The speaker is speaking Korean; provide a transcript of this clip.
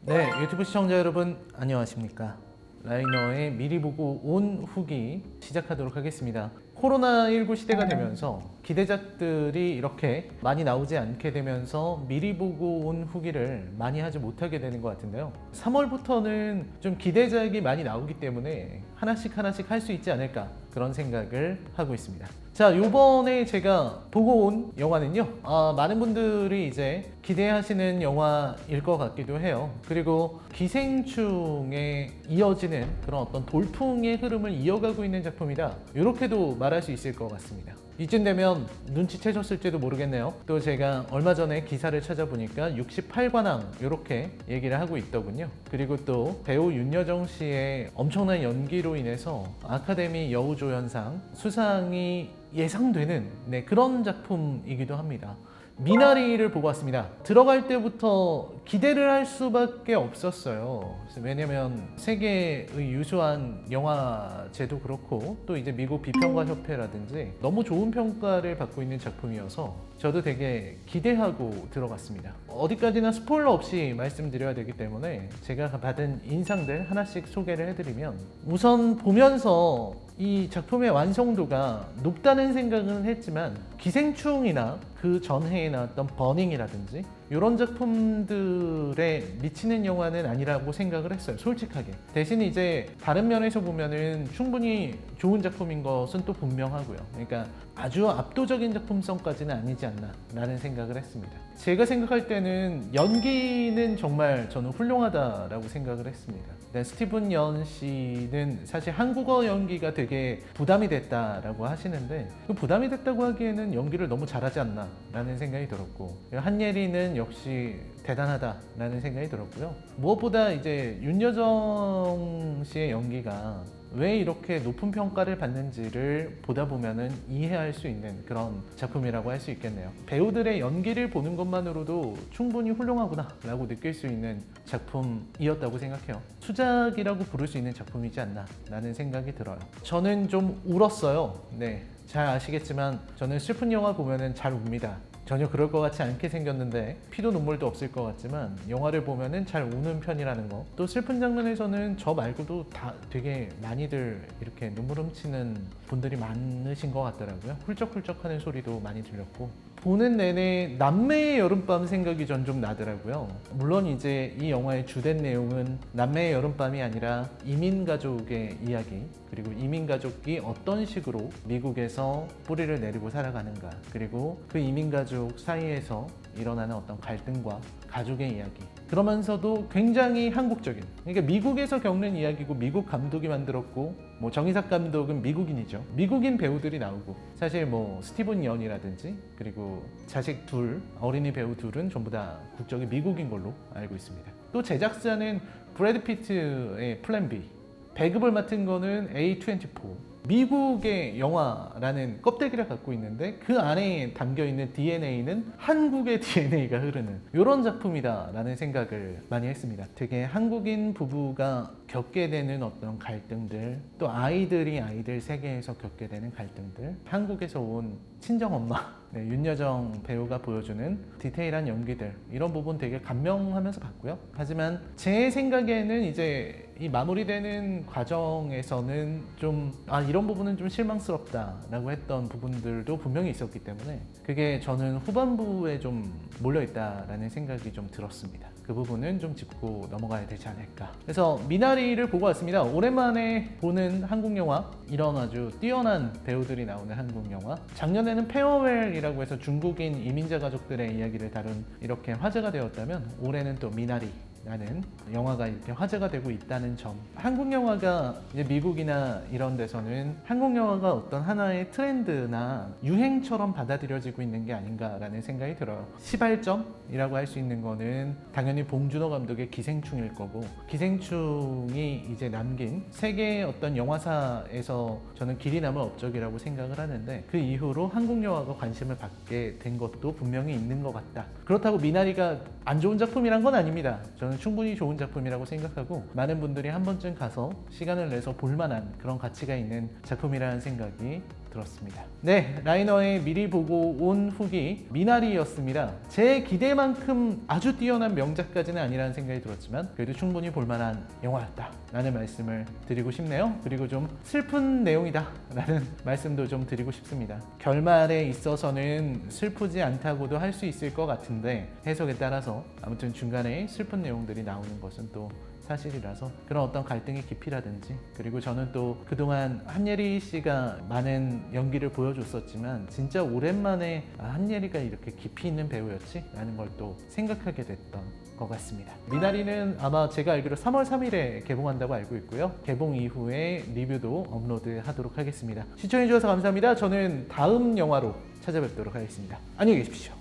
네, 유튜브 시청자 여러분 안녕하십니까? 라이너의 미리 보고 온 후기 시작하도록 하겠습니다. 코로나19 시대가 되면서 기대작들이 이렇게 많이 나오지 않게 되면서 미리 보고 온 후기를 많이 하지 못하게 되는 것 같은데요. 3월부터는 좀 기대작이 많이 나오기 때문에 하나씩 할 수 있지 않을까 그런 생각을 하고 있습니다. 자, 요번에 제가 보고 온 영화는요, 많은 분들이 이제 기대하시는 영화일 것 같기도 해요. 그리고 기생충에 이어지는 그런 어떤 돌풍의 흐름을 이어가고 있는 작품이다, 이렇게도 말할 수 있을 것 같습니다. 이쯤 되면 눈치채셨을지도 모르겠네요. 또 제가 얼마 전에 기사를 찾아보니까 68관왕 이렇게 얘기를 하고 있더군요. 그리고 또 배우 윤여정 씨의 엄청난 연기로 인해서 아카데미 여우조연상 수상이 예상되는 그런 작품이기도 합니다. 미나리를 보고 왔습니다. 들어갈 때부터 기대를 할 수밖에 없었어요. 왜냐면 세계의 유수한 영화제도 그렇고 또 이제 미국 비평가 협회라든지 너무 좋은 평가를 받고 있는 작품이어서 저도 되게 기대하고 들어갔습니다. 어디까지나 스포일러 없이 말씀드려야 되기 때문에 제가 받은 인상들 하나씩 소개를 해드리면, 우선 보면서 이 작품의 완성도가 높다는 생각은 했지만 기생충이나 그 전해에 나왔던 버닝이라든지 이런 작품들에 미치는 영화는 아니라고 생각을 했어요, 솔직하게. 대신 이제 다른 면에서 보면은 충분히 좋은 작품인 것은 또 분명하고요. 그러니까 아주 압도적인 작품성까지는 아니지 않나 라는 생각을 했습니다. 제가 생각할 때는 연기는 정말 저는 훌륭하다라고 생각을 했습니다. 스티븐 연 씨는 사실 한국어 연기가 되게 부담이 됐다라고 하시는데, 그 부담이 됐다고 하기에는 연기를 너무 잘하지 않나 라는 생각이 들었고, 한예리는 역시 대단하다라는 생각이 들었고요. 무엇보다 이제 윤여정 씨의 연기가 왜 이렇게 높은 평가를 받는지를 보다 보면은 이해할 수 있는 그런 작품이라고 할 수 있겠네요. 배우들의 연기를 보는 것만으로도 충분히 훌륭하구나 라고 느낄 수 있는 작품이었다고 생각해요. 수작이라고 부를 수 있는 작품이지 않나 라는 생각이 들어요. 저는 좀 울었어요. 네, 잘 아시겠지만 저는 슬픈 영화 보면은 잘 웁니다. 전혀 그럴 것 같지 않게 생겼는데 피도 눈물도 없을 것 같지만 영화를 보면은 잘 우는 편이라는 거. 또 슬픈 장면에서는 저 말고도 다 되게 많이들 이렇게 눈물 훔치는 분들이 많으신 것 같더라고요. 훌쩍훌쩍 하는 소리도 많이 들렸고, 보는 내내 남매의 여름밤 생각이 전 좀 나더라고요. 물론 이제 이 영화의 주된 내용은 남매의 여름밤이 아니라 이민가족의 이야기, 그리고 이민가족이 어떤 식으로 미국에서 뿌리를 내리고 살아가는가, 그리고 그 이민가족 사이에서 일어나는 어떤 갈등과 가족의 이야기, 그러면서도 굉장히 한국적인, 그러니까 미국에서 겪는 이야기고 미국 감독이 만들었고, 뭐 정의삭 감독은 미국인이죠. 미국인 배우들이 나오고, 사실 뭐 스티븐 연이라든지 그리고 자식 둘, 어린이 배우 둘은 전부 다 국적이 미국인 걸로 알고 있습니다. 또 제작사는 브래드 피트의 플랜 B, 배급을 맡은 거는 A24, 미국의 영화라는 껍데기를 갖고 있는데 그 안에 담겨있는 DNA는 한국의 DNA가 흐르는 이런 작품이다라는 생각을 많이 했습니다. 되게 한국인 부부가 겪게 되는 어떤 갈등들, 또 아이들이 아이들 세계에서 겪게 되는 갈등들, 한국에서 온 친정엄마, 윤여정 배우가 보여주는 디테일한 연기들, 이런 부분 되게 감명하면서 봤고요. 하지만 제 생각에는 이제 이 마무리되는 과정에서는 좀 이런 부분은 좀 실망스럽다라고 했던 부분들도 분명히 있었기 때문에 그게 저는 후반부에 좀 몰려있다라는 생각이 좀 들었습니다. 그 부분은 좀 짚고 넘어가야 되지 않을까. 그래서 미나리를 보고 왔습니다. 오랜만에 보는 한국 영화, 이런 아주 뛰어난 배우들이 나오는 한국 영화. 작년에는 페어웰이라고 해서 중국인 이민자 가족들의 이야기를 다룬 이렇게 화제가 되었다면, 올해는 또 미나리 라는 영화가 이렇게 화제가 되고 있다는 점. 한국 영화가 이제 미국이나 이런 데서는 한국 영화가 어떤 하나의 트렌드나 유행처럼 받아들여지고 있는 게 아닌가라는 생각이 들어요. 시발점이라고 할 수 있는 거는 당연히 봉준호 감독의 기생충일 거고, 기생충이 이제 남긴 세계의 어떤 영화사에서 저는 길이 남을 업적이라고 생각을 하는데, 그 이후로 한국 영화가 관심을 받게 된 것도 분명히 있는 것 같다. 그렇다고 미나리가 안 좋은 작품이란 건 아닙니다. 저는 충분히 좋은 작품이라고 생각하고, 많은 분들이 한 번쯤 가서 시간을 내서 볼만한 그런 가치가 있는 작품이라는 생각이 들었습니다. 네, 라이너의 미리 보고 온 후기 미나리였습니다. 제 기대만큼 아주 뛰어난 명작까지는 아니라는 생각이 들었지만 그래도 충분히 볼만한 영화였다 라는 말씀을 드리고 싶네요. 그리고 좀 슬픈 내용이다 라는 말씀도 좀 드리고 싶습니다. 결말에 있어서는 슬프지 않다고도 할 수 있을 것 같은데 해석에 따라서 아무튼 중간에 슬픈 내용들이 나오는 것은 또 사실이라서 그런 어떤 갈등의 깊이라든지, 그리고 저는 또 그동안 한예리 씨가 많은 연기를 보여줬었지만 진짜 오랜만에 한예리가 이렇게 깊이 있는 배우였지? 라는 걸 또 생각하게 됐던 것 같습니다. 미나리는 아마 제가 알기로 3월 3일에 개봉한다고 알고 있고요. 개봉 이후에 리뷰도 업로드하도록 하겠습니다. 시청해주셔서 감사합니다. 저는 다음 영화로 찾아뵙도록 하겠습니다. 안녕히 계십시오.